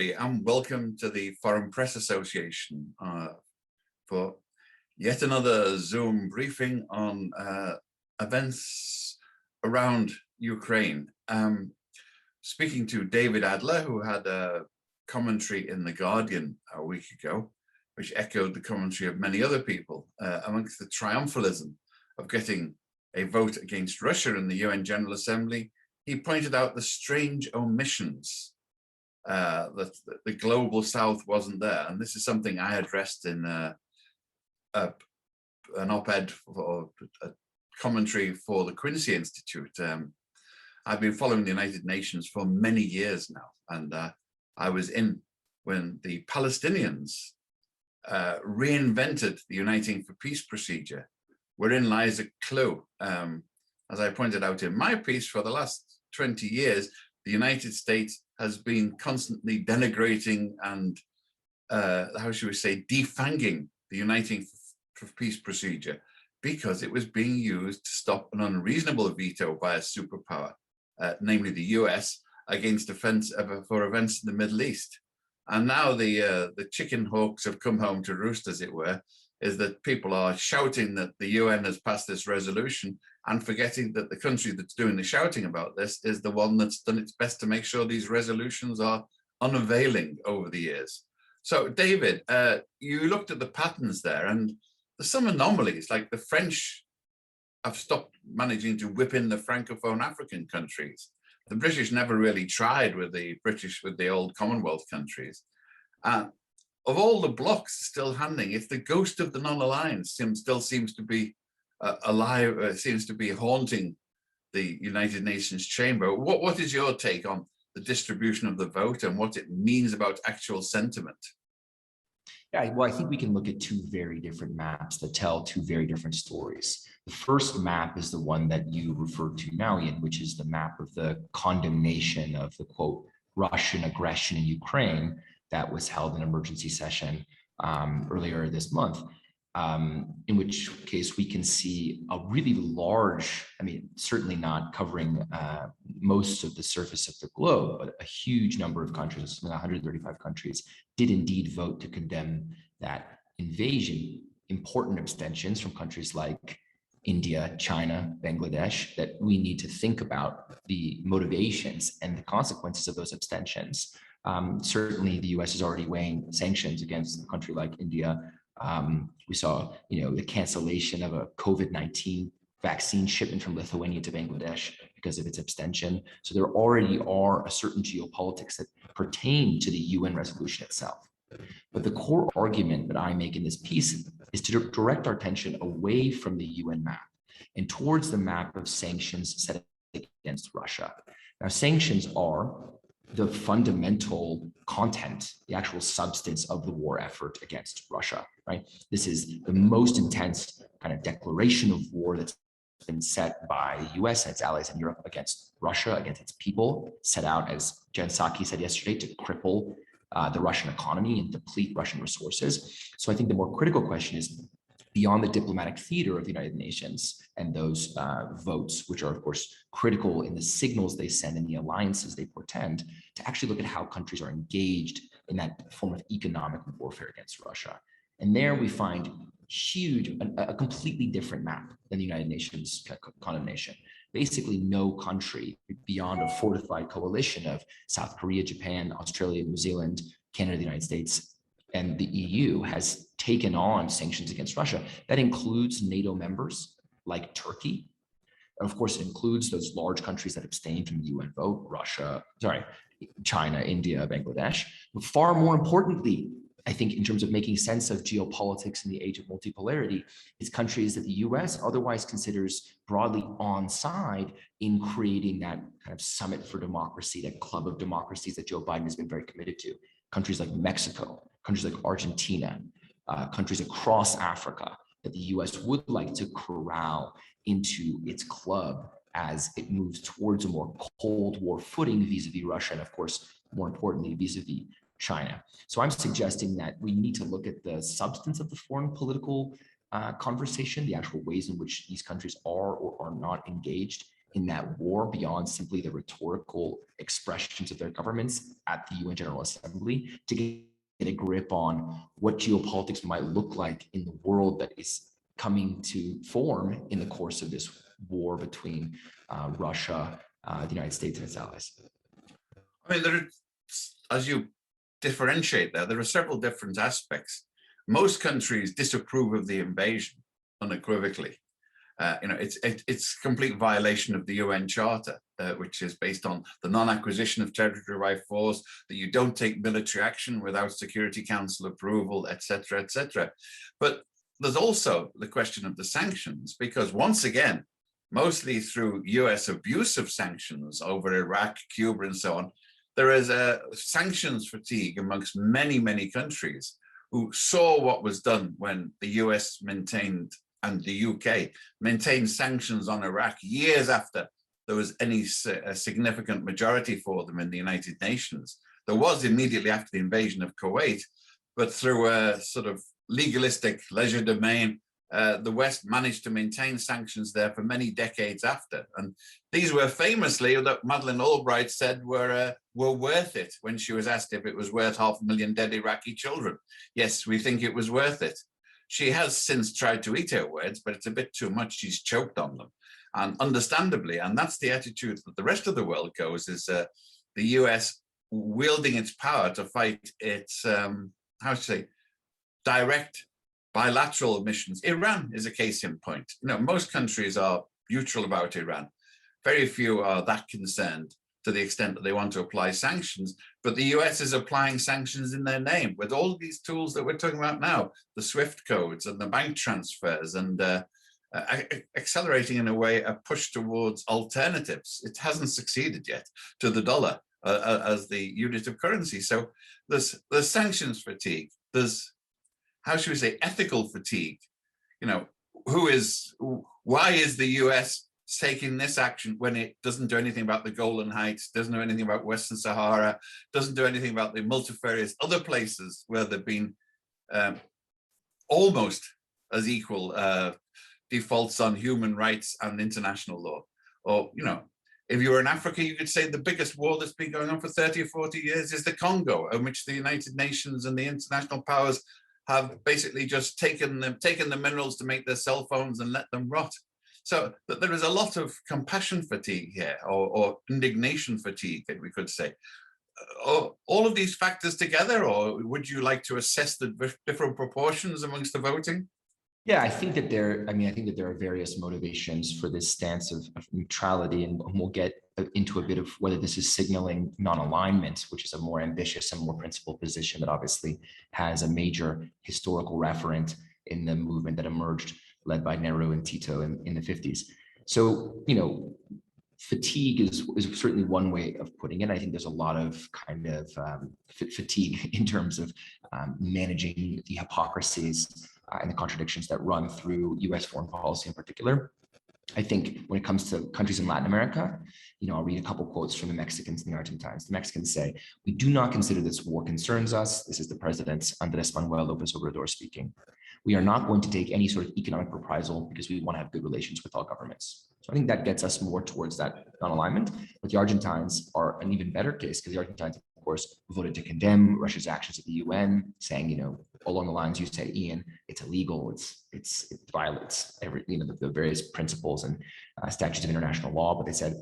everybody, and welcome to the Foreign Press Association for yet another Zoom briefing on events around Ukraine. Speaking to David Adler, who had a commentary in The Guardian a week ago, which echoed the commentary of many other people amongst the triumphalism of getting a vote against Russia in the UN General Assembly. He pointed out the strange omissions that the global South wasn't there. And this is something I addressed in an op-ed or a commentary for the Quincy Institute. I've been following the United Nations for many years now, and I was in when the Palestinians reinvented the Uniting for Peace procedure, wherein lies a clue. As I pointed out in my piece, for the last 20 years, the United States has been constantly denigrating and, how should we say, defanging the Uniting for Peace procedure because it was being used to stop an unreasonable veto by a superpower, namely the US, against events in the Middle East. And now the chicken hawks have come home to roost, as it were, is that people are shouting that the UN has passed this resolution and forgetting that the country that's doing the shouting about this is the one that's done its best to make sure these resolutions are unavailing over the years. So David, you looked at the patterns there, and there's some anomalies, like the French have stopped managing to whip in the Francophone African countries. The British never really tried with the old Commonwealth countries. Of all the blocks still handing, if the ghost of the non-aligned still seems to be alive, seems to be haunting the United Nations chamber, what is your take on the distribution of the vote and what it means about actual sentiment? Yeah, well, I think we can look at two very different maps that tell two very different stories. The first map is the one that you referred to now, Ian, which is the map of the condemnation of the, quote, Russian aggression in Ukraine that was held in an emergency session earlier this month, in which case we can see a really large, I mean, certainly not covering most of the surface of the globe, but a huge number of countries, 135 countries, did indeed vote to condemn that invasion. Important abstentions from countries like India, China, Bangladesh, that we need to think about the motivations and the consequences of those abstentions. Certainly the US is already weighing sanctions against a country like India. We saw, the cancellation of a COVID-19 vaccine shipment from Lithuania to Bangladesh because of its abstention. So there already are a certain geopolitics that pertain to the UN resolution itself. But the core argument that I make in this piece is to direct our attention away from the UN map and towards the map of sanctions set against Russia. Now, sanctions are the fundamental content, the actual substance of the war effort against Russia, right? This is the most intense kind of declaration of war that's been set by the US and its allies in Europe against Russia, against its people, set out, as Jen Psaki said yesterday, to cripple the Russian economy and deplete Russian resources. So I think the more critical question is, beyond the diplomatic theater of the United Nations and those votes, which are of course critical in the signals they send and the alliances they portend, to actually look at how countries are engaged in that form of economic warfare against Russia. And there we find a completely different map than the United Nations condemnation. Basically, no country beyond a fortified coalition of South Korea, Japan, Australia, New Zealand, Canada, the United States, and the EU has taken on sanctions against Russia. That includes NATO members like Turkey. And of course, it includes those large countries that abstained from the UN vote, China, India, Bangladesh. But far more importantly, I think in terms of making sense of geopolitics in the age of multipolarity, is countries that the US otherwise considers broadly onside in creating that kind of summit for democracy, that club of democracies that Joe Biden has been very committed to. Countries like Mexico, countries like Argentina, countries across Africa that the US would like to corral into its club as it moves towards a more Cold War footing vis-a-vis Russia, and of course, more importantly, vis-a-vis China. So I'm suggesting that we need to look at the substance of the foreign political conversation, the actual ways in which these countries are or are not engaged in that war beyond simply the rhetorical expressions of their governments at the UN General Assembly to get a grip on what geopolitics might look like in the world that is coming to form in the course of this war between Russia, the United States, and its allies. I mean, as you differentiate there are several different aspects. Most countries disapprove of the invasion unequivocally. It's complete violation of the UN Charter, which is based on the non-acquisition of territory by force, that you don't take military action without Security Council approval, etc., etc. But there's also the question of the sanctions, because once again, mostly through US abuse of sanctions over Iraq, Cuba, and so on, there is a sanctions fatigue amongst many, many countries who saw what was done when the US maintained and the UK maintained sanctions on Iraq years after there was any significant majority for them in the United Nations. There was immediately after the invasion of Kuwait, but through a sort of legalistic leisure domain, the West managed to maintain sanctions there for many decades after. And these were famously, that Madeleine Albright said were worth it when she was asked if it was worth 500,000 dead Iraqi children. Yes, we think it was worth it. She has since tried to eat her words, but it's a bit too much. She's choked on them, and understandably. And that's the attitude that the rest of the world goes, is the US wielding its power to fight its, direct bilateral missions. Iran is a case in point. Most countries are neutral about Iran. Very few are that concerned to the extent that they want to apply sanctions, but the US is applying sanctions in their name with all of these tools that we're talking about now, the SWIFT codes and the bank transfers, and accelerating in a way a push towards alternatives. It hasn't succeeded yet to the dollar as the unit of currency. So there's sanctions fatigue. There's, how should we say, ethical fatigue. Why is the US taking this action when it doesn't do anything about the Golan Heights, doesn't do anything about Western Sahara, doesn't do anything about the multifarious other places where there've been almost as equal defaults on human rights and international law? Or, if you were in Africa, you could say the biggest war that's been going on for 30 or 40 years is the Congo, in which the United Nations and the international powers have basically just taken the minerals to make their cell phones and let them rot. So there is a lot of compassion fatigue here, or indignation fatigue, we could say. All of these factors together, or would you like to assess the different proportions amongst the voting? Yeah, I think that there are various motivations for this stance of neutrality, and we'll get into a bit of whether this is signaling non-alignment, which is a more ambitious and more principled position that obviously has a major historical referent in the movement that emerged, led by Nehru and Tito in the 50s. So, fatigue is certainly one way of putting it. I think there's a lot of kind of fatigue in terms of managing the hypocrisies and the contradictions that run through US foreign policy in particular. I think when it comes to countries in Latin America, I'll read a couple quotes from the Mexicans and the Argentines. The Mexicans say, "We do not consider this war concerns us." This is the president, Andrés Manuel López Obrador, speaking. "We are not going to take any sort of economic reprisal because we want to have good relations with all governments." So I think that gets us more towards that non-alignment. But the Argentines are an even better case, because the Argentines, of course, voted to condemn Russia's actions at the UN, saying, along the lines you say, Ian, it's illegal, it violates the various principles and statutes of international law. But they said,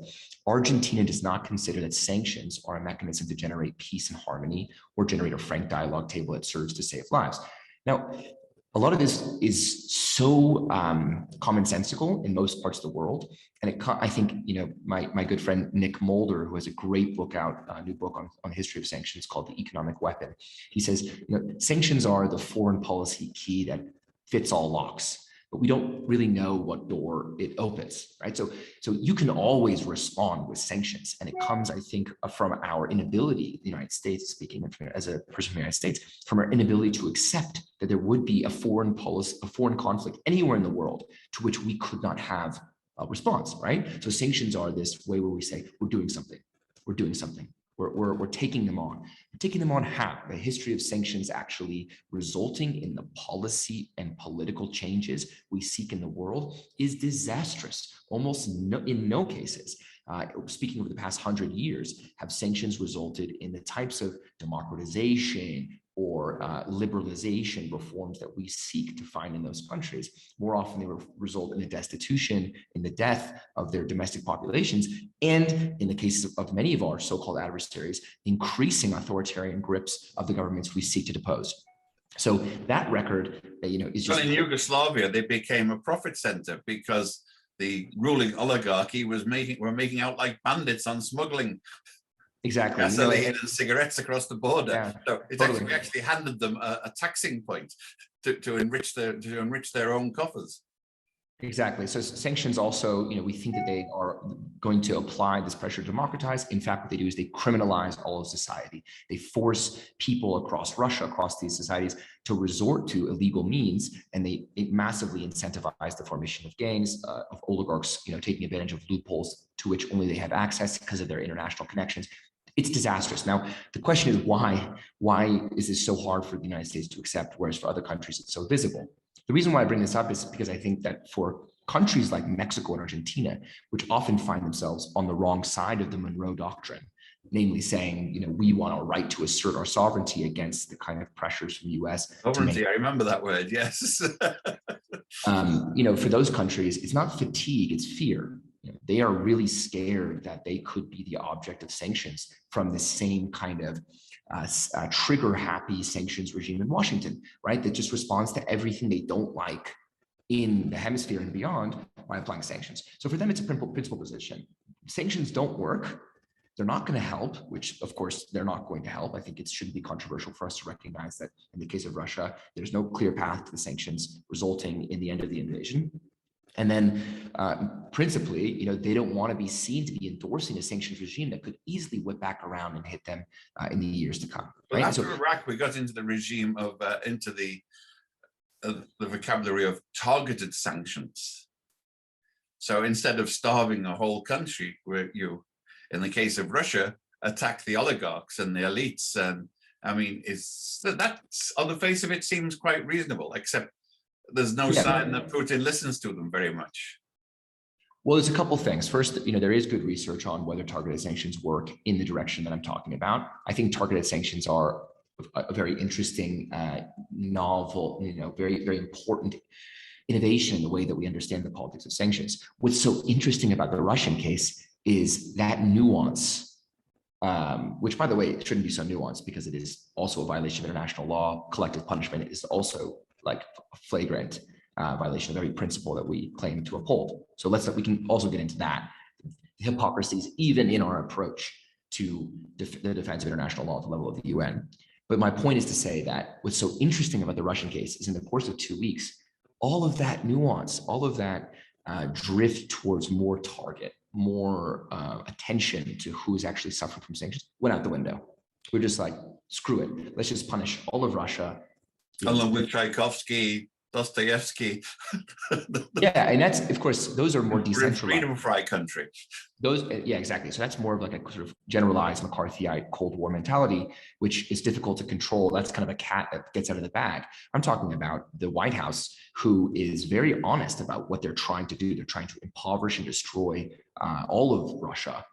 Argentina does not consider that sanctions are a mechanism to generate peace and harmony or generate a frank dialogue table that serves to save lives. Now, a lot of this is so commonsensical in most parts of the world. And I think, my good friend, Nick Mulder, who has a great book out, a new book on the history of sanctions called The Economic Weapon. He says, sanctions are the foreign policy key that fits all locks, but we don't really know what door it opens, right? So you can always respond with sanctions. And it comes, I think, from our inability, the United States, speaking as a person from the United States, from our inability to accept that there would be a foreign policy, a foreign conflict anywhere in the world to which we could not have a response, right? So sanctions are this way where we say, we're doing something, We're taking them on. We're taking them on how? The history of sanctions actually resulting in the policy and political changes we seek in the world is disastrous. Almost in no cases, speaking over the past 100 years, have sanctions resulted in the types of democratization or liberalization reforms that we seek to find in those countries. More often, they result in the destitution, in the death of their domestic populations, and in the cases of many of our so-called adversaries, increasing authoritarian grips of the governments we seek to depose. So that record, is just— Well, in Yugoslavia, they became a profit center because the ruling oligarchy were making out like bandits on smuggling. Exactly. Gasoline and cigarettes across the border. Yeah, so it's totally. actually handed them a taxing point to enrich their own coffers. Exactly. So sanctions also, we think that they are going to apply this pressure to democratize. In fact, what they do is they criminalize all of society. They force people across Russia, across these societies, to resort to illegal means, and they massively incentivize the formation of gangs, of oligarchs, taking advantage of loopholes to which only they have access because of their international connections. It's disastrous. Now, the question is why? Why is this so hard for the United States to accept, whereas for other countries it's so visible? The reason why I bring this up is because I think that for countries like Mexico and Argentina, which often find themselves on the wrong side of the Monroe Doctrine, namely saying, we want our right to assert our sovereignty against the kind of pressures from the U.S. Sovereignty, I remember that word, yes. For those countries, it's not fatigue, it's fear. They are really scared that they could be the object of sanctions from the same kind of trigger-happy sanctions regime in Washington, right? That just responds to everything they don't like in the hemisphere and beyond by applying sanctions. So for them, it's a principal position. Sanctions don't work. They're not going to help, which of course they're not going to help. I think it shouldn't be controversial for us to recognize that in the case of Russia, there's no clear path to the sanctions resulting in the end of the invasion. And then principally, they don't want to be seen to be endorsing a sanctions regime that could easily whip back around and hit them in the years to come. Right? Well, after Iraq, we got into the regime of, into the vocabulary of targeted sanctions. So instead of starving a whole country, where you, in the case of Russia, attack the oligarchs and the elites. And I mean, that's on the face of it seems quite reasonable, except there's no sign that Putin listens to them very much. Well, there's a couple of things. First, there is good research on whether targeted sanctions work in the direction that I'm talking about. I think targeted sanctions are a very interesting, novel, very, very important innovation in the way that we understand the politics of sanctions. What's so interesting about the Russian case is that nuance, which, by the way, it shouldn't be so nuanced because it is also a violation of international law. Collective punishment is also like a flagrant violation of every principle that we claim to uphold. So we can also get into that. Hypocrisies, even in our approach to the defense of international law at the level of the UN. But my point is to say that what's so interesting about the Russian case is in the course of 2 weeks, all of that nuance, all of that drift towards more target, more attention to who is actually suffering from sanctions went out the window. We're just like, screw it. Let's just punish all of Russia. Along with Tchaikovsky, Dostoevsky. Yeah, and that's, of course, those are more decentralized. Freedom fry country. Yeah, exactly. So that's more of like a sort of generalized McCarthyite Cold War mentality, which is difficult to control. That's kind of a cat that gets out of the bag. I'm talking about the White House, who is very honest about what they're trying to do. They're trying to impoverish and destroy all of Russia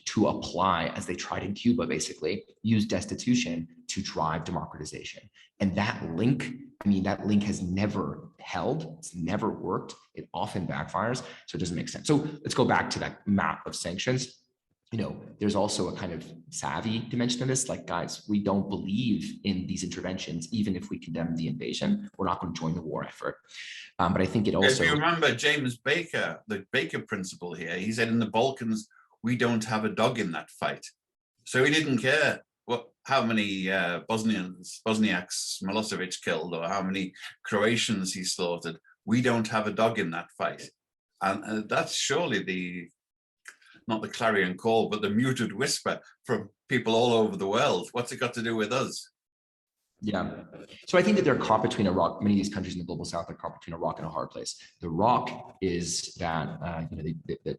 to apply, as they tried in Cuba, basically, use destitution to drive democratization. And that link, that link has never held. It's never worked. It often backfires. So it doesn't make sense. So let's go back to that map of sanctions. There's also a kind of savvy dimension of this. Like, guys, we don't believe in these interventions, even if we condemn the invasion. We're not going to join the war effort. But I think it also— If you remember James Baker, the Baker principle here, he said in the Balkans, we don't have a dog in that fight. So he didn't care how many Bosniaks Milosevic killed or how many Croatians he slaughtered. We don't have a dog in that fight. And that's surely not the clarion call, but the muted whisper from people all over the world. What's it got to do with us? Yeah. So I think that they're caught between a rock. Many of these countries in the global south are caught between a rock and a hard place. The rock is that,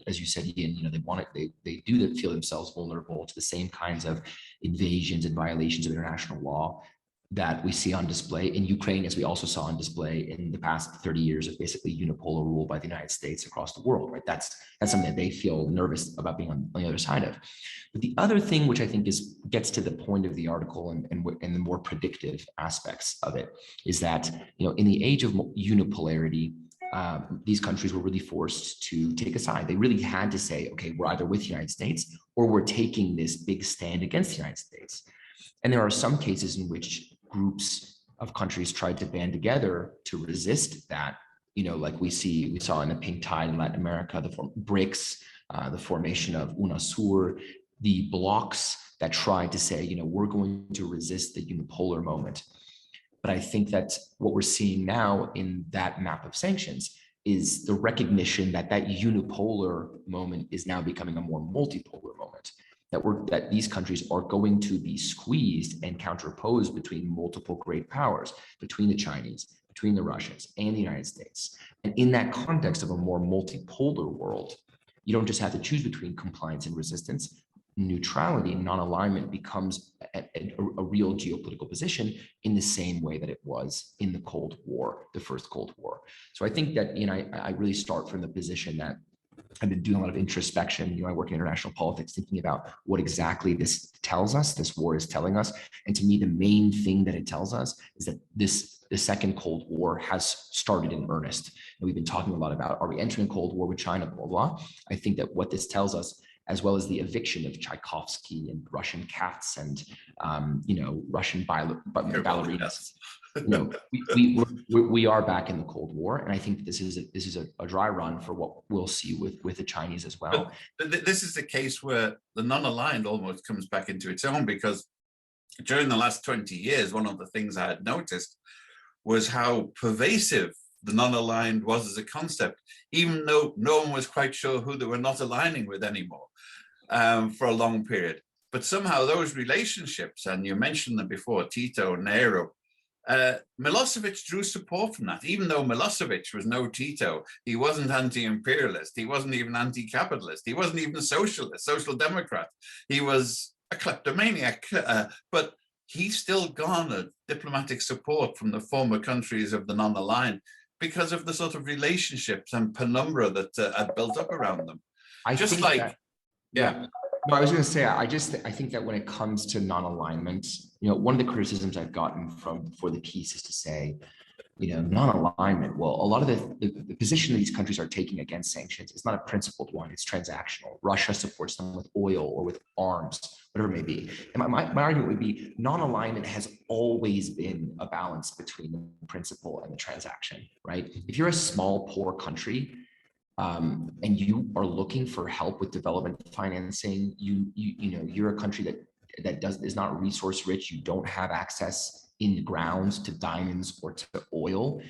as you said, Ian, they want it. They do feel themselves vulnerable to the same kinds of invasions and violations of international law that we see on display in Ukraine, as we also saw on display in the past 30 years of basically unipolar rule by the United States across the world, right? That's something that they feel nervous about being on the other side of. But the other thing, which I think gets to the point of the article and the more predictive aspects of it, is that, in the age of unipolarity, these countries were really forced to take a side. They really had to say, okay, we're either with the United States or we're taking this big stand against the United States. And there are some cases in which groups of countries tried to band together to resist that, like we saw in the pink tide in Latin America, the BRICS, the formation of UNASUR, the blocs that tried to say, we're going to resist the unipolar moment. But I think that what we're seeing now in that map of sanctions is the recognition that that unipolar moment is now becoming a more multipolar moment. That these countries are going to be squeezed and counterposed between multiple great powers, between the Chinese, between the Russians, and the United States. And in that context of a more multipolar world, you don't just have to choose between compliance and resistance. Neutrality, non-alignment becomes a real geopolitical position in the same way that it was in the Cold War, the first Cold War. So I think that, I really start from the position that I've been doing a lot of introspection. I work in international politics, thinking about what exactly this tells us, this war is telling us. And to me, the main thing that it tells us is that the second Cold War has started in earnest. And we've been talking a lot about, are we entering a Cold War with China, blah, blah. I think that what this tells us, as well as the eviction of Tchaikovsky and Russian cats and, Russian ballerinas. We are back in the Cold War, and I think this is a dry run for what we'll see with the Chinese as well. But this is the case where the non-aligned almost comes back into its own, because during the last 20 years, one of the things I had noticed was how pervasive the non-aligned was as a concept, even though no one was quite sure who they were not aligning with anymore for a long period. But somehow those relationships, and you mentioned them before, Tito, Nero, Milosevic drew support from that, even though Milosevic was no Tito. He wasn't anti-imperialist. He wasn't even anti-capitalist. He wasn't even socialist, social democrat. He was a kleptomaniac, but he still garnered diplomatic support from the former countries of the non-aligned because of the sort of relationships and penumbra that had built up around them. I was going to say, I think that when it comes to non-alignment, one of the criticisms I've gotten for the piece is to say, non-alignment. Well, a lot of the position that these countries are taking against sanctions is not a principled one, it's transactional. Russia supports them with oil or with arms, whatever it may be. And my argument would be non-alignment has always been a balance between the principle and the transaction, right? If you're a small, poor country, and you are looking for help with development financing, you're a country that is not resource rich, you don't have access in the ground to diamonds or to oil.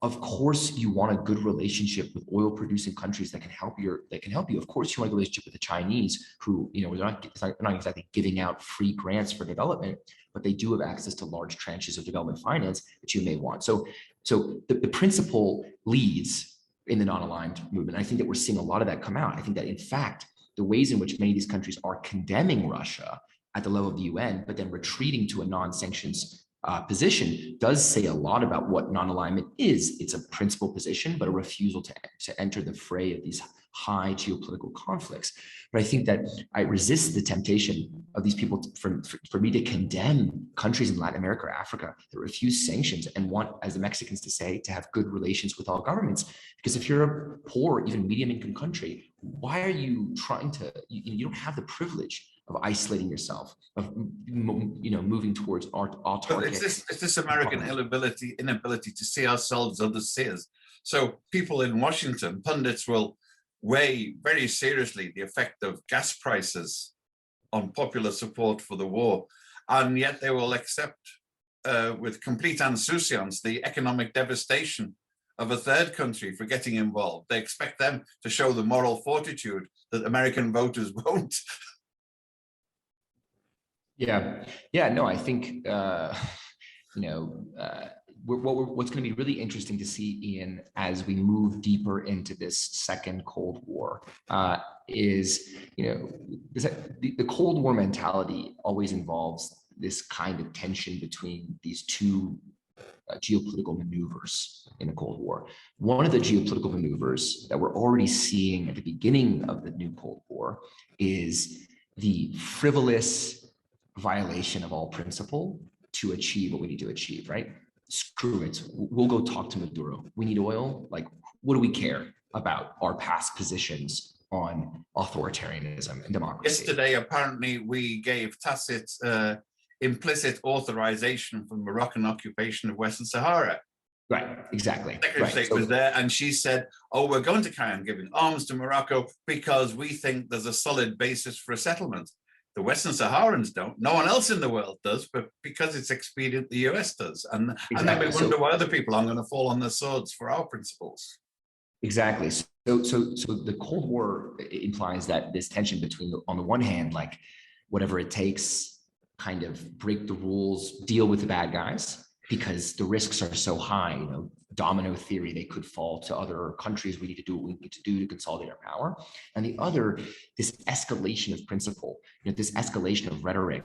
Of course, you want a good relationship with oil producing countries that can help you. Of course, you want a relationship with the Chinese, who, they're not exactly giving out free grants for development, but they do have access to large tranches of development finance that you may want. So the principle leads in the non-aligned movement. I think that we're seeing a lot of that come out. I think that, in fact, the ways in which many of these countries are condemning Russia at the level of the UN, but then retreating to a non-sanctions position does say a lot about what non-alignment is. It's a principled position, but a refusal to enter the fray of these high geopolitical conflicts. But I think that I resist the temptation of these people for me to condemn countries in Latin America or Africa that refuse sanctions and want, as the Mexicans to say, to have good relations with all governments. Because if you're a poor, even medium income country, why are you trying to, you don't have the privilege of isolating yourself, of moving towards autarkic. It's this American inability to see ourselves as others see us. So people in Washington, pundits, will weigh very seriously the effect of gas prices on popular support for the war, and yet they will accept with complete insouciance the economic devastation of a third country for getting involved. They expect them to show the moral fortitude that American voters won't. Yeah, no, I think what's going to be really interesting to see, Ian, as we move deeper into this second Cold War, is the Cold War mentality always involves this kind of tension between these two geopolitical maneuvers in the Cold War. One of the geopolitical maneuvers that we're already seeing at the beginning of the new Cold War is the frivolous violation of all principle to achieve what we need to achieve, right? Screw it. We'll go talk to Maduro. We need oil. Like, what do we care about our past positions on authoritarianism and democracy? Yesterday, apparently, we gave tacit, implicit authorization for Moroccan occupation of Western Sahara. Right, exactly. Secretary of State was there, and she said, "Oh, we're going to carry on giving arms to Morocco because we think there's a solid basis for a settlement." The Western Saharans don't. No one else in the world does, but because it's expedient, the US does. And then we wonder why other people aren't going to fall on their swords for our principles. Exactly. So the Cold War implies that this tension between, on the one hand, like whatever it takes, kind of break the rules, deal with the bad guys, because the risks are so high, domino theory, they could fall to other countries. We need to do what we need to do to consolidate our power. And the other, this escalation of principle, this escalation of rhetoric,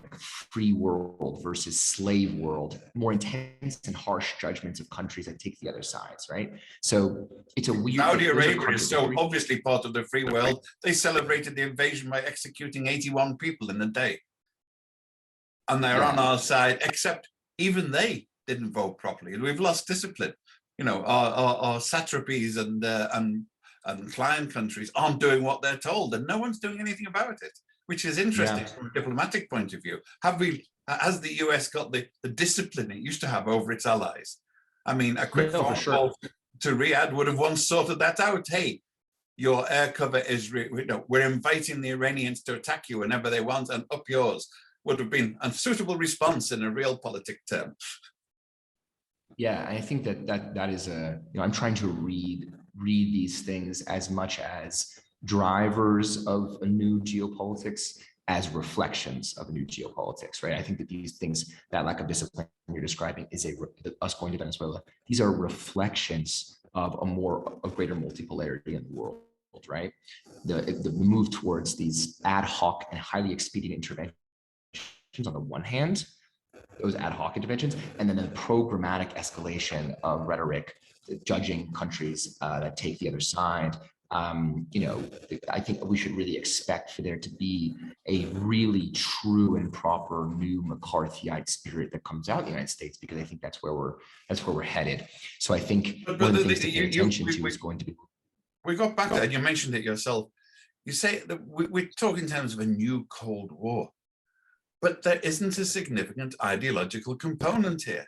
free world versus slave world, more intense and harsh judgments of countries that take the other sides, right? So it's a weird— Saudi Arabia is so obviously part of the free world. They celebrated the invasion by executing 81 people in a day. And they're on our side, except even they didn't vote properly. And we've lost discipline. Our satrapies and client countries aren't doing what they're told, and no one's doing anything about it, which is interesting from a diplomatic point of view. Has the US got the discipline it used to have over its allies? I mean, a quick phone call to Riyadh would have once sorted that out. Hey, your air cover is, we're inviting the Iranians to attack you whenever they want, and up yours. Would have been a suitable response in a realpolitik term. Yeah, I think that is I'm trying to read these things as much as drivers of a new geopolitics as reflections of a new geopolitics, right? I think that these things, that lack of discipline you're describing is us going to Venezuela. These are reflections of a greater multipolarity in the world, right? The move towards these ad hoc and highly expedient interventions on the one hand, those ad hoc interventions, and then the programmatic escalation of rhetoric, judging countries that take the other side. I think we should really expect for there to be a really true and proper new McCarthyite spirit that comes out in the United States, because I think that's where we're headed. So I think one of the things to pay attention to is going to be. We got back to that. You mentioned it yourself. You say that we talk in terms of a new Cold War. But there isn't a significant ideological component here.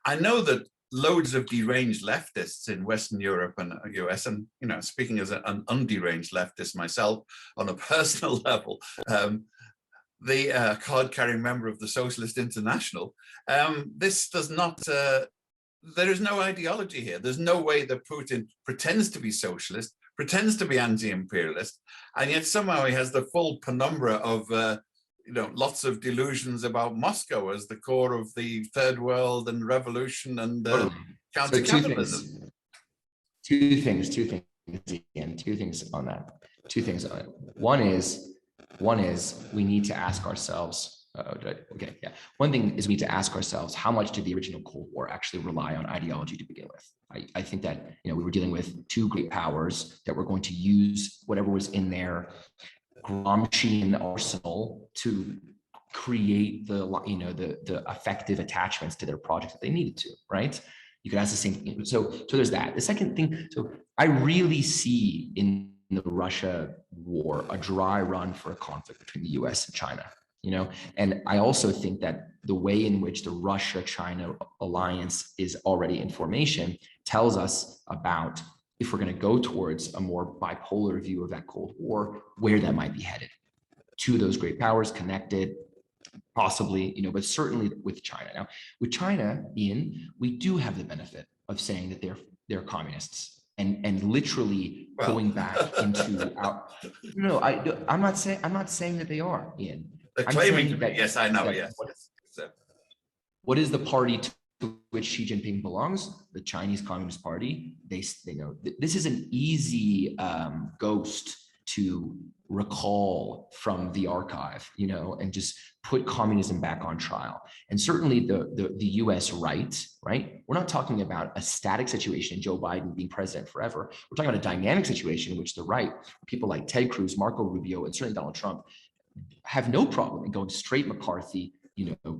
I know that loads of deranged leftists in Western Europe and US, and speaking as an underanged leftist myself on a personal level, the card-carrying member of the Socialist International, this does not. There is no ideology here. There's no way that Putin pretends to be socialist, pretends to be anti-imperialist, and yet somehow he has the full penumbra of lots of delusions about Moscow as the core of the third world and revolution and counter-capitalism. Two things on that. One is we need to ask ourselves, one thing is we need to ask ourselves, how much did the original Cold War actually rely on ideology to begin with? I think that we were dealing with two great powers that were going to use whatever was in their Gramscian arsenal to create the effective attachments to their projects that they needed to, right? You could ask the same thing. So there's that. The second thing, so I really see in the Russia war a dry run for a conflict between the US and China, and I also think that the way in which the Russia-China alliance is already in formation tells us about, if we're going to go towards a more bipolar view of that Cold War, where that might be headed. Two of those great powers connected, possibly, but certainly with China. Now, with China, Ian, we do have the benefit of saying that they're communists and literally going back into our. No, I'm not saying that they are, Ian. They're claiming to be. Yes, I know. Yes. What is the party to which Xi Jinping belongs, the Chinese Communist Party. They know this is an easy ghost to recall from the archive, and just put communism back on trial. And certainly the US right? We're not talking about a static situation, Joe Biden being president forever. We're talking about a dynamic situation in which the right, people like Ted Cruz, Marco Rubio, and certainly Donald Trump, have no problem in going straight McCarthy,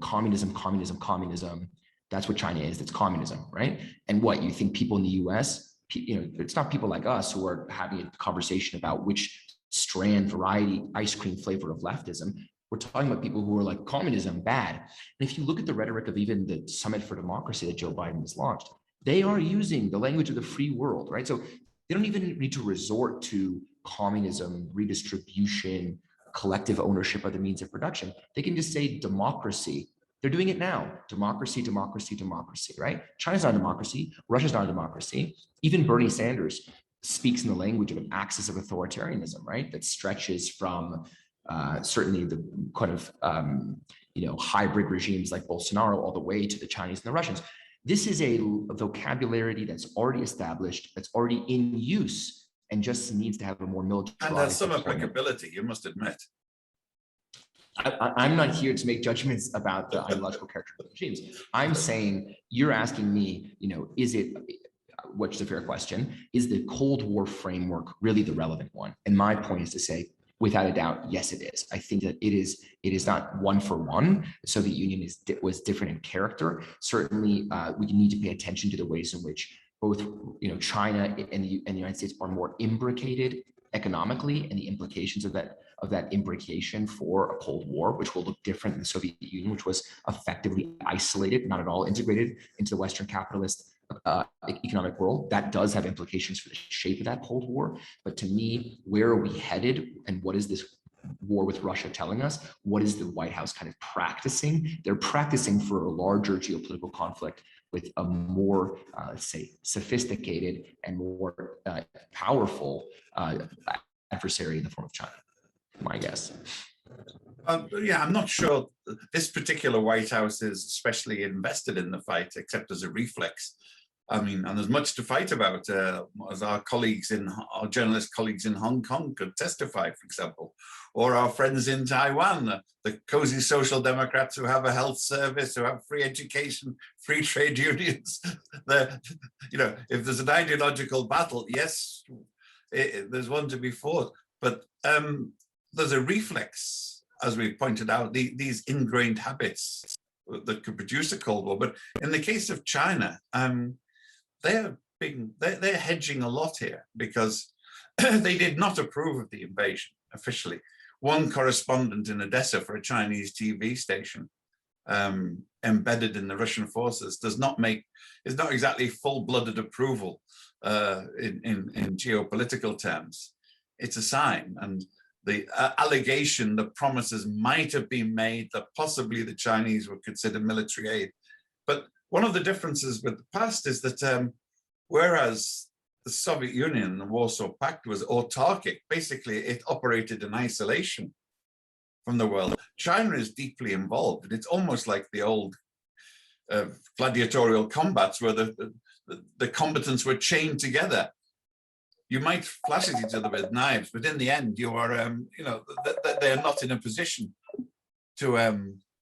communism. That's what China is. That's communism, right? And what you think people in the US, it's not people like us who are having a conversation about which strand, variety, ice cream flavor of leftism. We're talking about people who are like, communism bad. And if you look at the rhetoric of even the Summit for Democracy that Joe Biden has launched, they are using the language of the free world, right? So they don't even need to resort to communism, redistribution, collective ownership of the means of production. They can just say democracy. They're doing it now. Democracy, right? China's not a democracy. Russia's not a democracy. Even Bernie Sanders speaks in the language of an axis of authoritarianism, right? That stretches from certainly the kind of, hybrid regimes like Bolsonaro all the way to the Chinese and the Russians. This is a vocabulary that's already established, that's already in use, and just needs to have a more militarized. And has some applicability, you must admit. I'm not here to make judgments about the ideological character of regimes. I'm saying, you're asking me, is it, which is a fair question, is the Cold War framework really the relevant one? And my point is to say, without a doubt, yes, it is. I think that it is not one for one. The Soviet Union was different in character. Certainly, we need to pay attention to the ways in which both China and the United States are more imbricated economically, and the implications of that imbrication for a Cold War, which will look different than the Soviet Union, which was effectively isolated, not at all integrated into the Western capitalist economic world. That does have implications for the shape of that Cold War. But to me, where are we headed, and what is this war with Russia telling us? What is the White House kind of practicing? They're practicing for a larger geopolitical conflict with a more, let's say, sophisticated and more powerful adversary in the form of China, my guess. Yeah, I'm not sure this particular White House is especially invested in the fight, except as a reflex. I mean, and there's much to fight about, as our journalist colleagues in Hong Kong could testify, for example, or our friends in Taiwan, the cozy social democrats who have a health service, who have free education, free trade unions. If there's an ideological battle, yes, there's one to be fought, but there's a reflex, as we pointed out, these ingrained habits that could produce a Cold War. But in the case of China, they're hedging a lot here, because they did not approve of the invasion officially. One correspondent in Odessa for a Chinese TV station embedded in the Russian forces is not exactly full-blooded approval in geopolitical terms. It's a sign, and the allegation, the promises might have been made that possibly the Chinese would consider military aid. But one of the differences with the past is that whereas the Soviet Union, the Warsaw Pact, was autarkic, basically it operated in isolation from the world. China is deeply involved, and it's almost like the old gladiatorial combats where the combatants were chained together. You might flash at each other with knives, but in the end, you are, they are not in a position to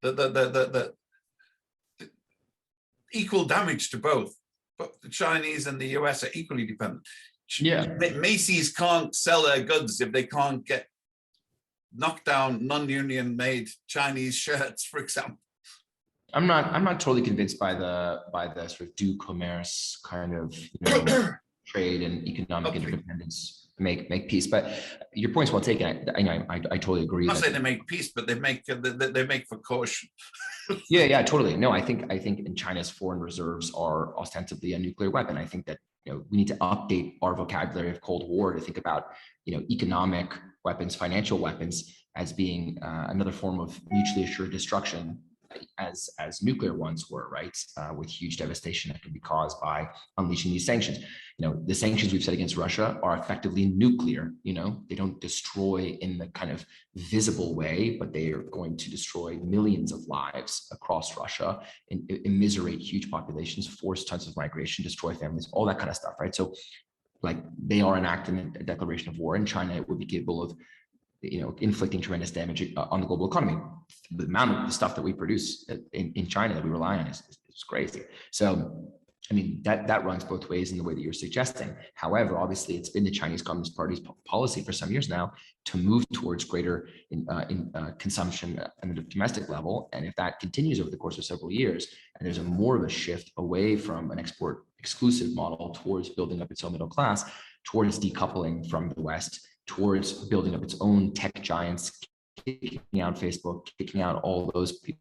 the equal damage to both. But the Chinese and the US are equally dependent. Yeah, Macy's can't sell their goods if they can't get knocked down non-union made Chinese shirts, for example. I'm not totally convinced by the sort of du commerce kind of trade and economic interdependence make peace. But your point's well taken. I totally agree. I'm not saying they make peace, but they make for caution. yeah, totally. No, I think in China's foreign reserves are ostensibly a nuclear weapon. I think that we need to update our vocabulary of Cold War to think about economic weapons, financial weapons as being another form of mutually assured destruction, as nuclear ones were, right? With huge devastation that can be caused by unleashing these sanctions. The sanctions we've set against Russia are effectively nuclear. They don't destroy in the kind of visible way, but they are going to destroy millions of lives across Russia and immiserate huge populations, force tons of migration, destroy families, all that kind of stuff, right? So like they are enacting a declaration of war, and China would be capable of inflicting tremendous damage on the global economy. The amount of the stuff that we produce in China that we rely on is crazy. So, I mean, that runs both ways in the way that you're suggesting. However, obviously, it's been the Chinese Communist Party's policy for some years now to move towards greater consumption at the domestic level. And if that continues over the course of several years, and there's more of a shift away from an export exclusive model towards building up its own middle class, towards decoupling from the West, towards building up its own tech giants, kicking out Facebook, kicking out all those people,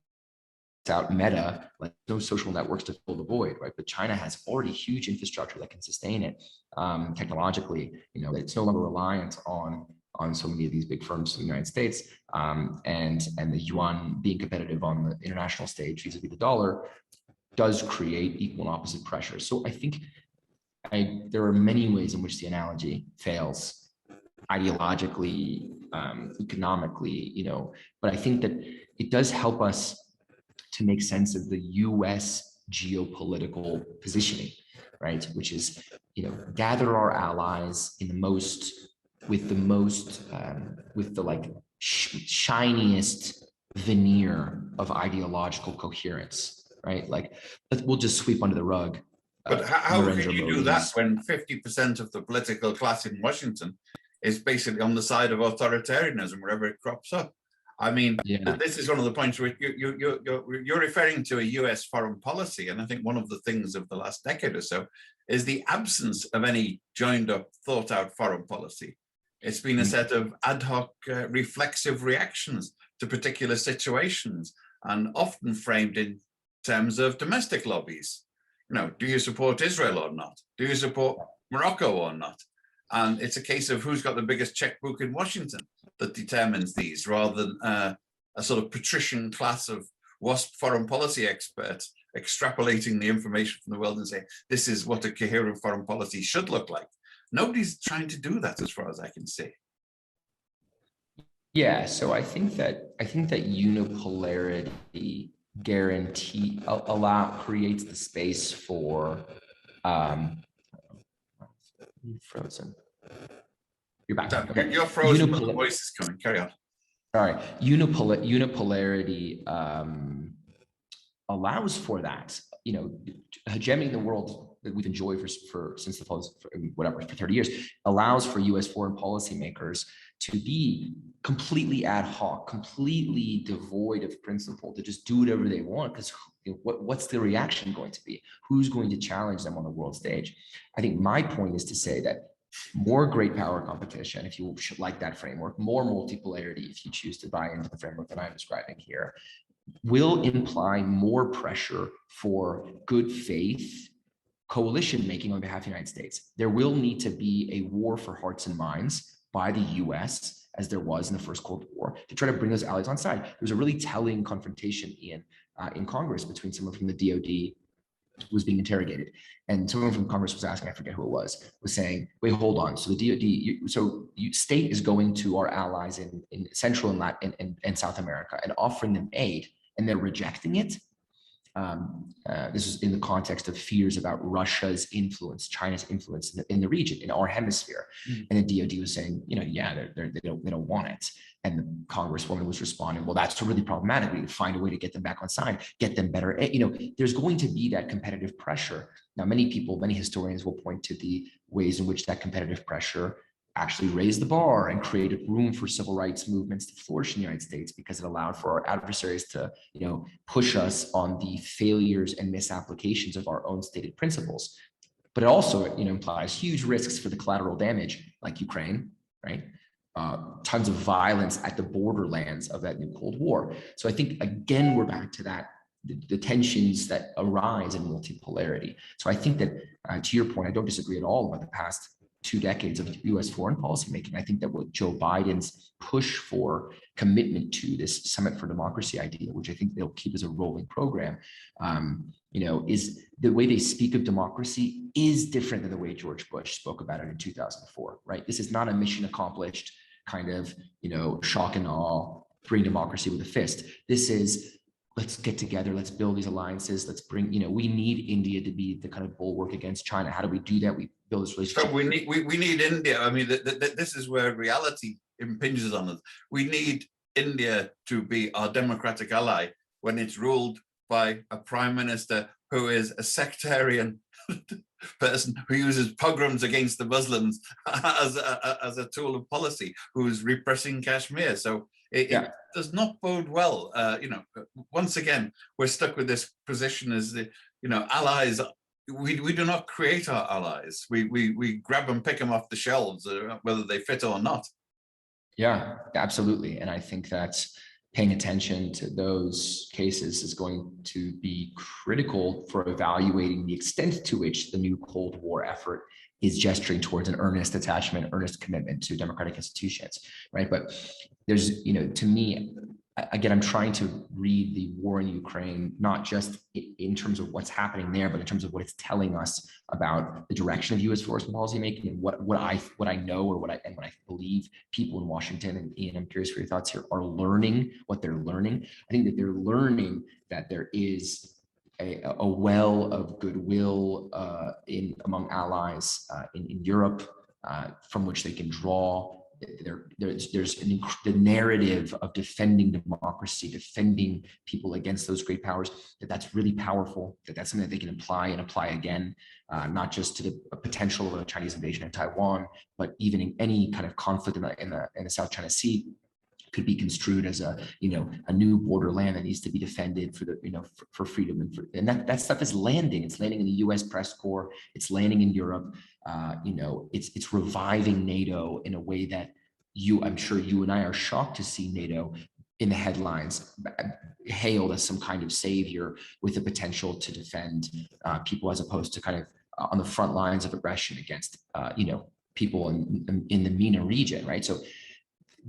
out Meta, like no social networks to fill the void, right? But China has already huge infrastructure that can sustain it technologically. It's no longer reliant on so many of these big firms in the United States, and the yuan being competitive on the international stage vis-a-vis the dollar does create equal and opposite pressure. So I think there are many ways in which the analogy fails, ideologically, economically, but I think that it does help us to make sense of the US geopolitical positioning, right? Which is, gather our allies in with the like shiniest veneer of ideological coherence, right? Like, we'll just sweep under the rug. But how can you do that when 50% of the political class in Washington is basically on the side of authoritarianism wherever it crops up? I mean, This is one of the points where you're referring to a US foreign policy. And I think one of the things of the last decade or so is the absence of any joined up, thought out foreign policy. It's been a set of ad hoc reflexive reactions to particular situations, and often framed in terms of domestic lobbies. Do you support Israel or not? Do you support Morocco or not? And it's a case of who's got the biggest checkbook in Washington that determines these, rather than a sort of patrician class of WASP foreign policy experts extrapolating the information from the world and saying, this is what a coherent foreign policy should look like. Nobody's trying to do that as far as I can see. Yeah, so I think that unipolarity creates the space for frozen. You're back. Okay. You're frozen, but the voice is coming. Carry on. All right. Unipolarity allows for that. Hegemony in the world that we've enjoyed since the fall, for 30 years, allows for U.S. foreign policymakers to be completely ad hoc, completely devoid of principle, to just do whatever they want, because what's the reaction going to be? Who's going to challenge them on the world stage? I think my point is to say that more great power competition, if you like that framework, more multipolarity, if you choose to buy into the framework that I'm describing here, will imply more pressure for good faith coalition making on behalf of the United States. There will need to be a war for hearts and minds by the US, as there was in the First Cold War, to try to bring those allies on side. There was a really telling confrontation in Congress between someone from the DoD who was being interrogated, and someone from Congress was asking, I forget who it was saying, wait, hold on. So the DoD, state is going to our allies in Central and Latin and South America and offering them aid, and they're rejecting it. This is in the context of fears about Russia's influence, China's influence in the region, in our hemisphere. And the DoD was saying, yeah, they don't want it. And the Congresswoman was responding, well, that's really problematic. We need to find a way to get them back on side, get them better. There's going to be that competitive pressure. Now, many historians will point to the ways in which that competitive pressure actually raised the bar and created room for civil rights movements to flourish in the United States, because it allowed for our adversaries to, push us on the failures and misapplications of our own stated principles. But it also, implies huge risks for the collateral damage, like Ukraine, right? Tons of violence at the borderlands of that new Cold War. So I think, again, we're back to that, the tensions that arise in multipolarity. So I think that, to your point, I don't disagree at all about the past 2 decades of US foreign policy making. I think that what Joe Biden's push for commitment to this Summit for Democracy idea, which I think they'll keep as a rolling program, is the way they speak of democracy is different than the way George Bush spoke about it in 2004, right? This is not a mission accomplished kind of, shock and awe, bring democracy with a fist. This is, let's get together, let's build these alliances, let's bring, we need India to be the kind of bulwark against China. How do we do that? We build this relationship. So we need India. I mean, this is where reality impinges on us. We need India to be our democratic ally when it's ruled by a prime minister who is a sectarian person who uses pogroms against the Muslims as a tool of policy, who's repressing Kashmir. So it does not bode well. Once again, we're stuck with this position as the, allies. We do not create our allies. We grab and pick them off the shelves, whether they fit or not. Yeah, absolutely. And I think that paying attention to those cases is going to be critical for evaluating the extent to which the new Cold War effort is gesturing towards an earnest attachment, earnest commitment to democratic institutions, right? But there's, to me, again, I'm trying to read the war in Ukraine, not just in terms of what's happening there, but in terms of what it's telling us about the direction of U.S. foreign policy making and what I know or what I believe people in Washington, and Ian, I'm curious for your thoughts here, are learning what they're learning. I think that they're learning that there is a well of goodwill among allies in Europe from which they can draw. There's the narrative of defending democracy, defending people against those great powers, that's really powerful, that's something that they can apply and apply again, not just to the potential of a Chinese invasion in Taiwan, but even in any kind of conflict in the South China Sea could be construed as a new borderland that needs to be defended for the for freedom, and that stuff is landing. It's landing in the U.S. press corps. It's landing in Europe. It's reviving NATO in a way that I'm sure you and I are shocked to see NATO in the headlines, hailed as some kind of savior with the potential to defend people, as opposed to kind of on the front lines of aggression against people in the MENA region, right? So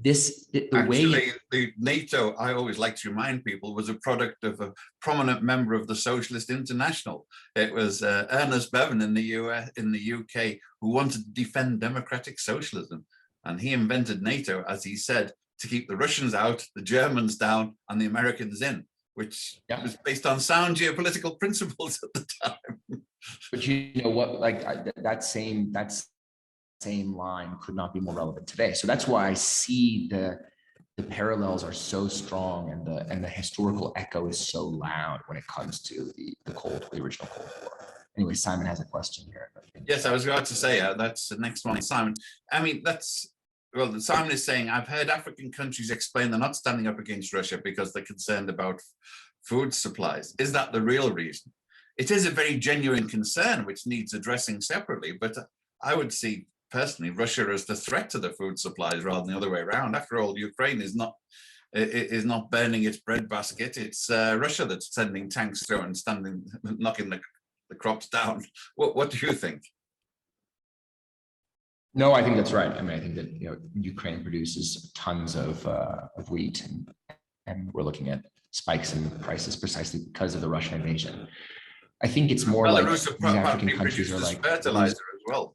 the NATO, I always like to remind people, was a product of a prominent member of the Socialist International. It was Ernest Bevin in the UK, who wanted to defend democratic socialism, and he invented NATO, as he said, to keep the Russians out, the Germans down, and the Americans in, which was based on sound geopolitical principles at the time. But you know what, that same line could not be more relevant today. So that's why I see the parallels are so strong, and the historical echo is so loud when it comes to the original Cold War. Anyway, Simon has a question here. Yes, I was about to say that's the next one, Simon. I mean, Simon is saying, I've heard African countries explain they're not standing up against Russia because they're concerned about food supplies. Is that the real reason? It is a very genuine concern which needs addressing separately, but I would see personally Russia as the threat to the food supplies rather than the other way around. After all, Ukraine is not burning its breadbasket. It's Russia that's sending tanks through and knocking the crops down. What do you think? No, I think that's right. I mean, I think that Ukraine produces tons of wheat, and we're looking at spikes in prices precisely because of the Russian invasion. I think it's more like these African countries are like fertilizer as well.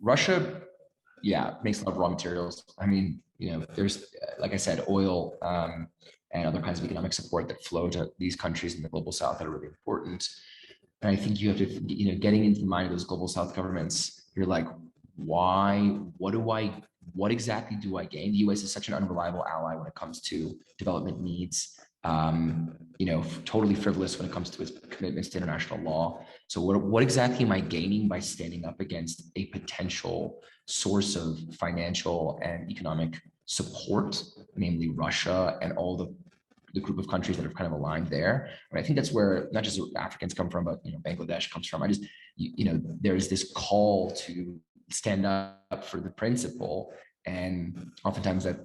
Russia, makes a lot of raw materials. I mean, there's, like I said, oil and other kinds of economic support that flow to these countries in the global South that are really important. And I think you have to, getting into the mind of those global South governments, you're like, why? What exactly do I gain? The U.S. is such an unreliable ally when it comes to development needs. Totally frivolous when it comes to its commitments to international law. So what exactly am I gaining by standing up against a potential source of financial and economic support, namely Russia and all the group of countries that are kind of aligned there? And I think that's where not just Africans come from, but Bangladesh comes from. There's this call to stand up for the principle, and oftentimes that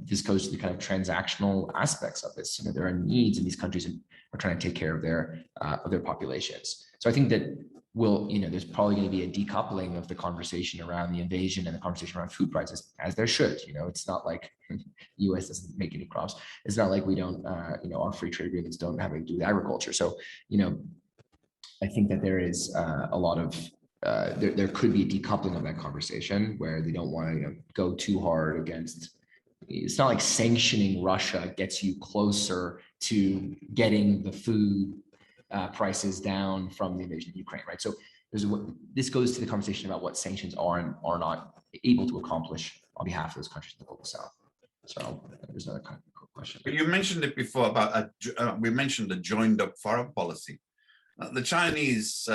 this goes to the kind of transactional aspects of this. There are needs in these countries and are trying to take care of their populations. So I think that there's probably going to be a decoupling of the conversation around the invasion and the conversation around food prices, as there should. It's not like the U.S. doesn't make any crops. It's not like we don't, our free trade agreements don't have anything to do with agriculture. So, I think that there is a lot of, there could be a decoupling of that conversation where they don't want to go too hard against. It's not like sanctioning Russia gets you closer to getting the food prices down from the invasion of Ukraine, right? So this goes to the conversation about what sanctions are and are not able to accomplish on behalf of those countries in the global south. So there's another kind of question. But you mentioned it before about, we mentioned the joined up foreign policy. The Chinese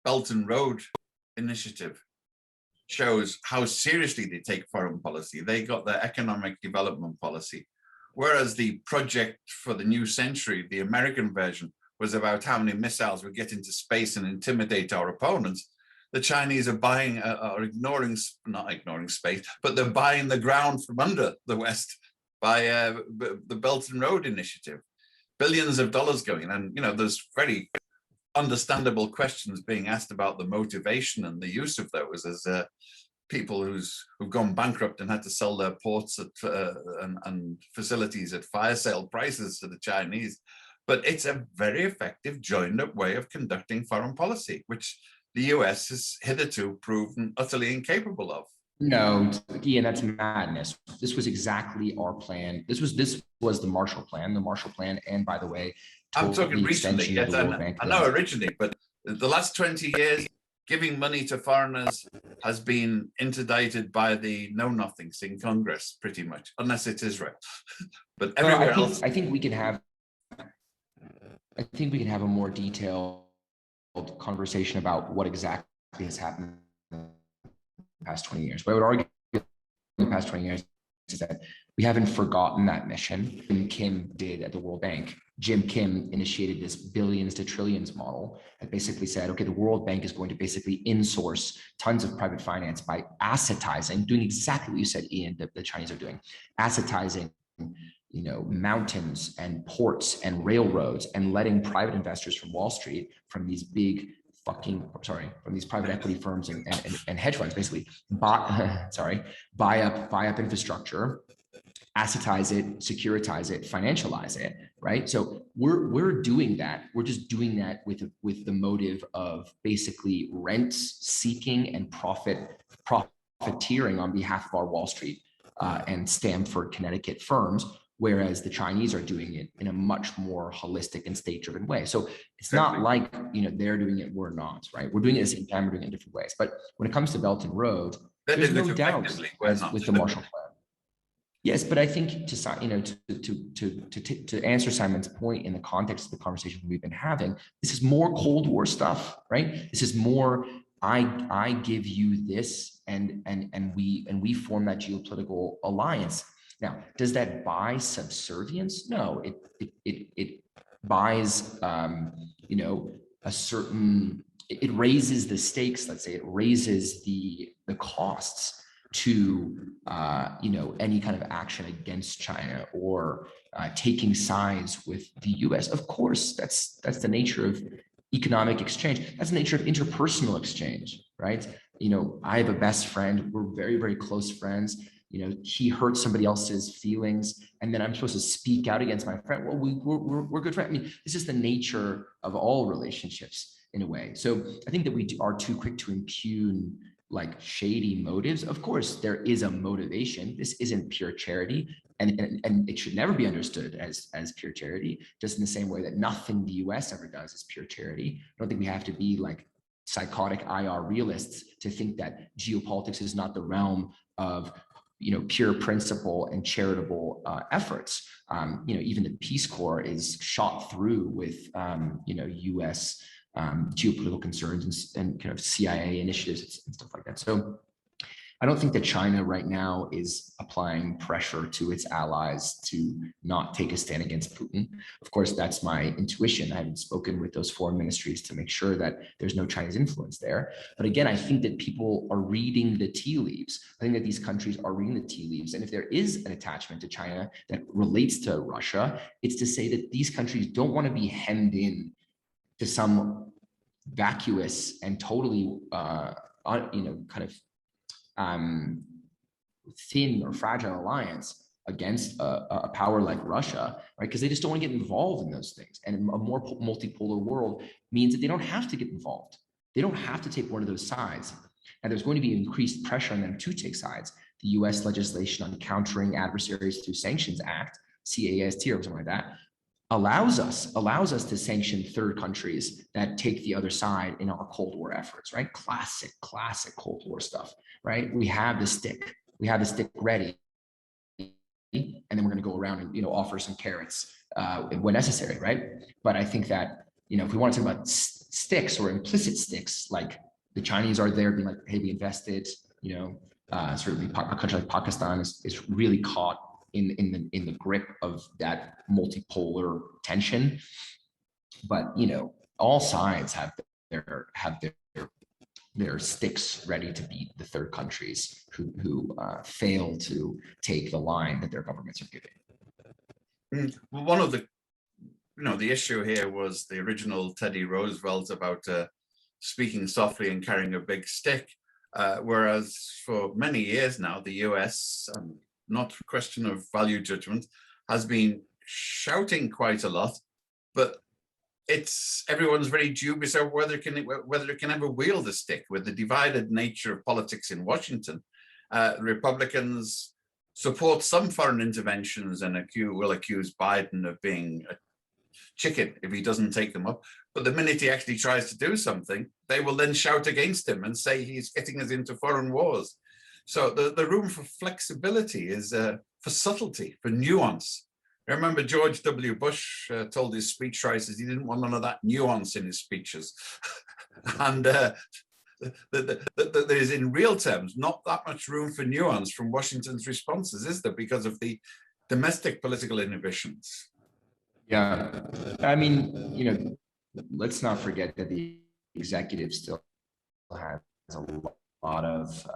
Belt and Road Initiative shows how seriously they take foreign policy. They got their economic development policy, whereas the project for the new century, the American version, was about how many missiles we get into space and intimidate our opponents. The Chinese are buying, are ignoring, not ignoring space, but they're buying the ground from under the West by the Belt and Road Initiative. Billions of dollars going, and there's very understandable questions being asked about the motivation and the use of those as people who've gone bankrupt and had to sell their ports at, and facilities at fire sale prices to the Chinese. But it's a very effective joined up way of conducting foreign policy, which the US has hitherto proven utterly incapable of. No, Ian, that's madness. This was exactly our plan. This was the Marshall Plan. The Marshall Plan, and by the way, I'm talking recently. Yes, I know originally, but the last 20 years, giving money to foreigners has been interdicted by the know-nothings in Congress, pretty much, unless it's Israel. But everywhere else, I think we can have a more detailed conversation about what exactly has happened in the past 20 years. But I would argue in the past 20 years is that we haven't forgotten that mission Jim Kim did at the World Bank. Jim Kim initiated this billions to trillions model that basically said, okay, the World Bank is going to basically insource tons of private finance by assetizing, doing exactly what you said, Ian, that the Chinese are doing, assetizing mountains and ports and railroads, and letting private investors from Wall Street, from these big from these private equity firms and hedge funds, basically buy up infrastructure, assetize it, securitize it, financialize it, right? So we're doing that. We're just doing that with the motive of basically rents seeking and profiteering on behalf of our Wall Street and Stamford, Connecticut firms, whereas the Chinese are doing it in a much more holistic and state-driven way. So it's not like they're doing it, we're not, right? We're doing it at the same time, we're doing it in different ways. But when it comes to Belt and Road, there's no doubt with the Marshall Plan. Yes, but I think to answer Simon's point in the context of the conversation we've been having, this is more Cold War stuff, right? This is more I give you this and we form that geopolitical alliance. Now, does that buy subservience? No, it buys a certain, it raises the stakes, let's say, it raises the costs to any kind of action against China or taking sides with the US. Of course, that's the nature of economic exchange. That's the nature of interpersonal exchange, right? I have a best friend. We're very, very close friends. He hurts somebody else's feelings, and then I'm supposed to speak out against my friend. Well, we're good friends. I mean, this is the nature of all relationships in a way. So I think that we are too quick to impugn like shady motives. Of course, there is a motivation. This isn't pure charity, and it should never be understood as pure charity, just in the same way that nothing the US ever does is pure charity. I don't think we have to be like psychotic IR realists to think that geopolitics is not the realm of pure principle and charitable efforts. Even the Peace Corps is shot through with US geopolitical concerns and kind of CIA initiatives and stuff like that. So I don't think that China right now is applying pressure to its allies to not take a stand against Putin. Of course, that's my intuition. I haven't spoken with those foreign ministries to make sure that there's no Chinese influence there. But again, I think that people are reading the tea leaves. I think that these countries are reading the tea leaves. And if there is an attachment to China that relates to Russia, it's to say that these countries don't want to be hemmed in to some vacuous and totally, kind of thin or fragile alliance against a power like Russia, right? Because they just don't want to get involved in those things. And a more multipolar world means that they don't have to get involved. They don't have to take one of those sides. And there's going to be increased pressure on them to take sides. The US legislation on countering adversaries through Sanctions Act, CAST or something like that, allows us to sanction third countries that take the other side in our Cold War efforts, right? Classic Cold War stuff, right? We have the stick ready, and then we're going to go around and offer some carrots when necessary, right? But I think that if we want to talk about sticks or implicit sticks, like the Chinese are there being like, hey, we invested, certainly a country like Pakistan is really caught in the grip of that multipolar tension. But all sides have their sticks ready to beat the third countries who fail to take the line that their governments are giving. Well, one of the issue here was the original Teddy Roosevelt about speaking softly and carrying a big stick, whereas for many years now, the US, not a question of value judgment, has been shouting quite a lot, but everyone's very dubious of whether it can ever wield a stick. With the divided nature of politics in Washington, Republicans support some foreign interventions and will accuse Biden of being a chicken if he doesn't take them up. But the minute he actually tries to do something, they will then shout against him and say he's getting us into foreign wars. So the room for flexibility is for subtlety, for nuance. I remember George W. Bush told his speechwriters he didn't want none of that nuance in his speeches. And there's, in real terms, not that much room for nuance from Washington's responses, is there? Because of the domestic political inhibitions. Yeah, I mean, let's not forget that the executive still has a lot of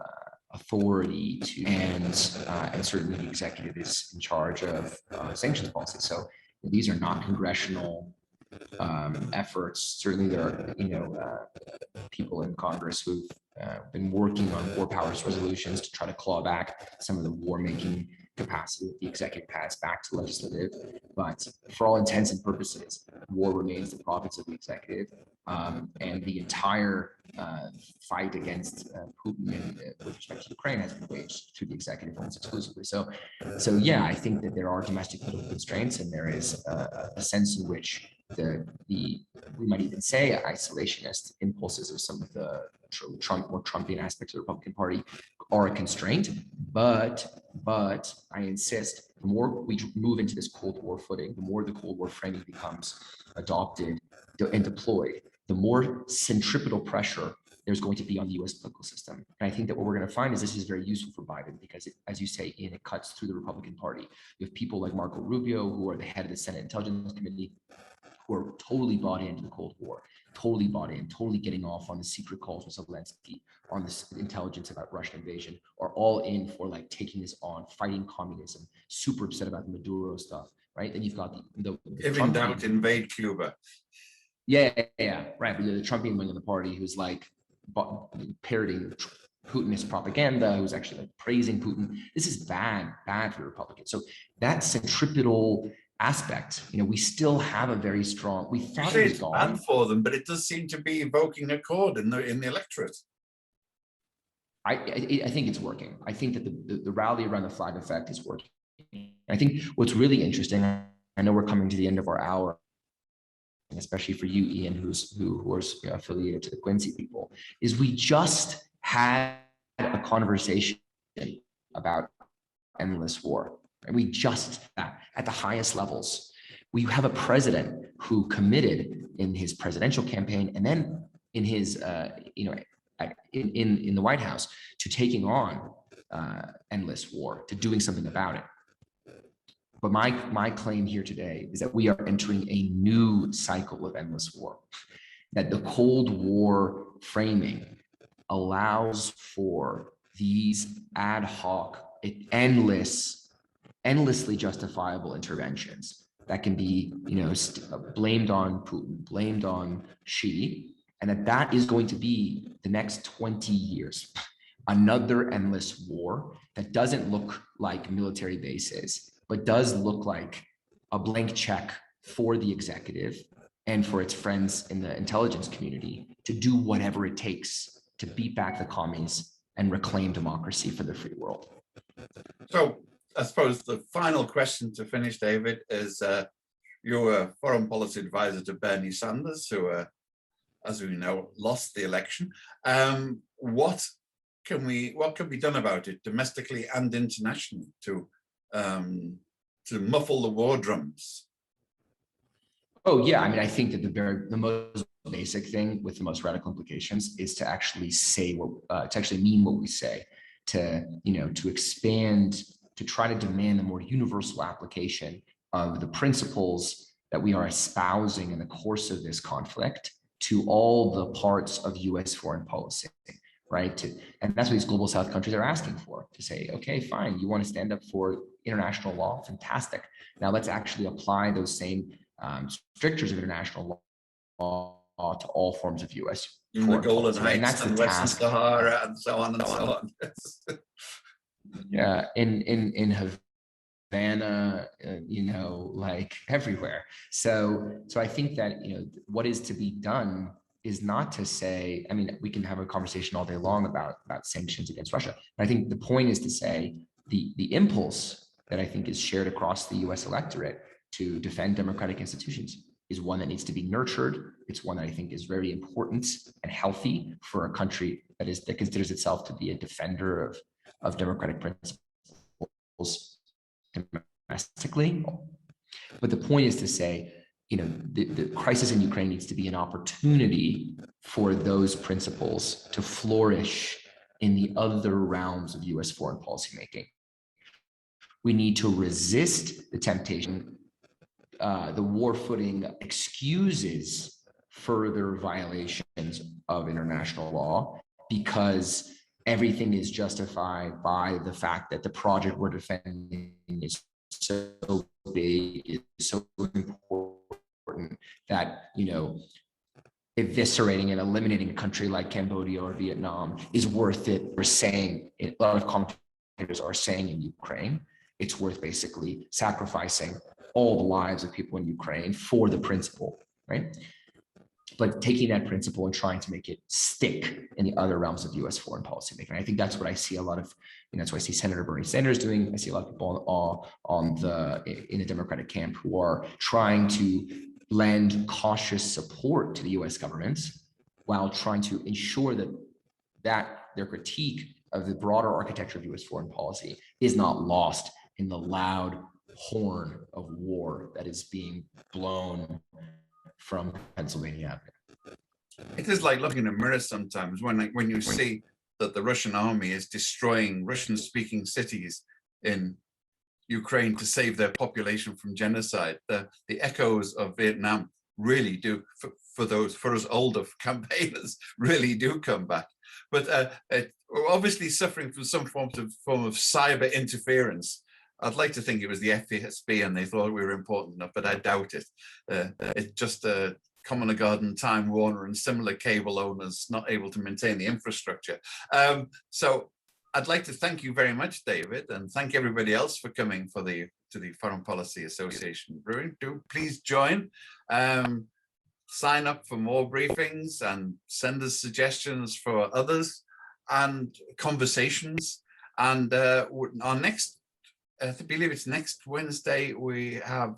authority to, and certainly the executive is in charge of sanctions policy. So these are not congressional efforts. Certainly there are, people in Congress who've been working on war powers resolutions to try to claw back some of the war-making capacity that the executive has back to legislative. But for all intents and purposes, war remains the province of the executive, and the entire fight against Putin with respect to Ukraine has been waged through the executive almost exclusively. So yeah, I think that there are domestic political constraints, and there is a sense in which we might even say isolationist impulses of some of the more Trumpian aspects of the Republican Party are a constraint. But I insist, the more we move into this Cold War footing, the more the Cold War framing becomes adopted and deployed, the more centripetal pressure there's going to be on the US political system. And I think that what we're going to find is this is very useful for Biden because, as you say, it cuts through the Republican Party. You have people like Marco Rubio, who are the head of the Senate Intelligence Committee, who are totally bought into the Cold War, totally bought in, totally getting off on the secret calls from Zelensky, on this intelligence about Russian invasion, are all in for like taking this on, fighting communism, super upset about the Maduro stuff, right? Then you've got the if in doubt, invade Cuba. Yeah, right. But the Trumpian wing of the party who's like parroting Putinist propaganda, who's actually like praising Putin. This is bad for Republicans. So that centripetal aspect, we still have a very strong. We thought it was gone for them, but it does seem to be evoking a chord in the electorate. I think it's working. I think that the rally around the flag effect is working. I think what's really interesting. I know we're coming to the end of our hour, especially for you, Ian, who was affiliated to the Quincy people, is we just had a conversation about endless war. And we just, at the highest levels, we have a president who committed in his presidential campaign and then in his, in the White House to taking on endless war, to doing something about it. But my claim here today is that we are entering a new cycle of endless war, that the Cold War framing allows for these ad hoc, endlessly justifiable interventions that can be, blamed on Putin, blamed on Xi, and that is going to be the next 20 years, another endless war that doesn't look like military bases, but does look like a blank check for the executive and for its friends in the intelligence community to do whatever it takes to beat back the commies and reclaim democracy for the free world. So I suppose the final question to finish, David, is you're a foreign policy advisor to Bernie Sanders, who, as we know, lost the election. What can be done about it domestically and internationally to muffle the war drums? Oh yeah, I mean, I think that the most basic thing with the most radical implications is to actually say what, to actually mean what we say, to expand, to try to demand a more universal application of the principles that we are espousing in the course of this conflict to all the parts of US foreign policy, right? And that's what these global South countries are asking for, to say, okay, fine, you want to stand up for international law, fantastic. Now let's actually apply those same strictures of international law to all forms of US foreign policy, right? And that's the task. Sahara and so on and so on. Yeah, in Havana, like everywhere. So I think that, what is to be done is not to say, I mean, we can have a conversation all day long about sanctions against Russia. But I think the point is to say the impulse that I think is shared across the US electorate to defend democratic institutions is one that needs to be nurtured. It's one that I think is very important and healthy for a country that considers itself to be a defender of democratic principles domestically. But the point is to say, the crisis in Ukraine needs to be an opportunity for those principles to flourish in the other realms of US foreign policy making. We need to resist the temptation. The war footing excuses further violations of international law because everything is justified by the fact that the project we're defending is so big, is so important that, eviscerating and eliminating a country like Cambodia or Vietnam is worth it. We're saying, a lot of commentators are saying in Ukraine, it's worth basically sacrificing all the lives of people in Ukraine for the principle, right? But taking that principle and trying to make it stick in the other realms of US foreign policy making. I think that's what I see a lot of, that's what I see Senator Bernie Sanders doing. I see a lot of people in the Democratic camp who are trying to lend cautious support to the US government while trying to ensure that their critique of the broader architecture of US foreign policy is not lost in the loud horn of war that is being blown from Pennsylvania Avenue. It is like looking in a mirror sometimes when you see that the Russian army is destroying Russian-speaking cities in Ukraine to save their population from genocide. The echoes of Vietnam really do, for us older campaigners, really do come back. But we're obviously suffering from some form of cyber interference. I'd like to think it was the FSB and they thought we were important enough, but I doubt it. It's just Common Garden, Time Warner and similar cable owners not able to maintain the infrastructure. So I'd like to thank you very much, David, and thank everybody else for coming to the Foreign Policy Association Brewing. Do please join. Sign up for more briefings and send us suggestions for others and conversations. And our next, I believe it's next Wednesday, we have,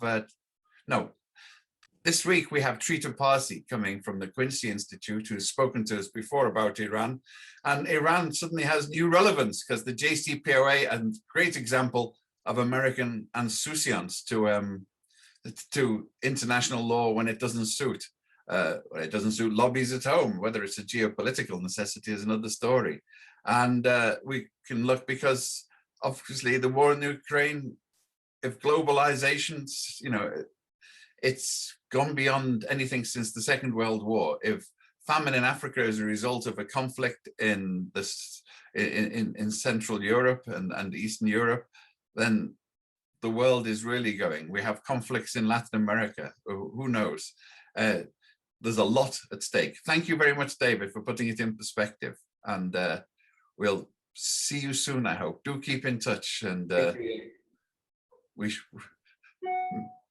this week we have Trita Parsi coming from the Quincy Institute, who's spoken to us before about Iran. And Iran suddenly has new relevance because the JCPOA, a great example of American insouciance to international law when it doesn't suit. It doesn't suit lobbies at home. Whether it's a geopolitical necessity is another story. And we can look, because obviously the war in Ukraine, if globalization, it's gone beyond anything since the Second World War. If famine in Africa is a result of a conflict in Central Europe and Eastern Europe, then the world is really going. We have conflicts in Latin America. Who knows? there's a lot at stake. Thank you very much, David, for putting it in perspective. And we'll see you soon, I hope. Do keep in touch. And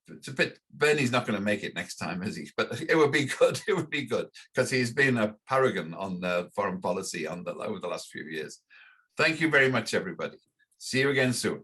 it's a bit, Bernie's not going to make it next time, is he? But it would be good. It would be good, because he's been a paragon on foreign policy over the last few years. Thank you very much, everybody. See you again soon.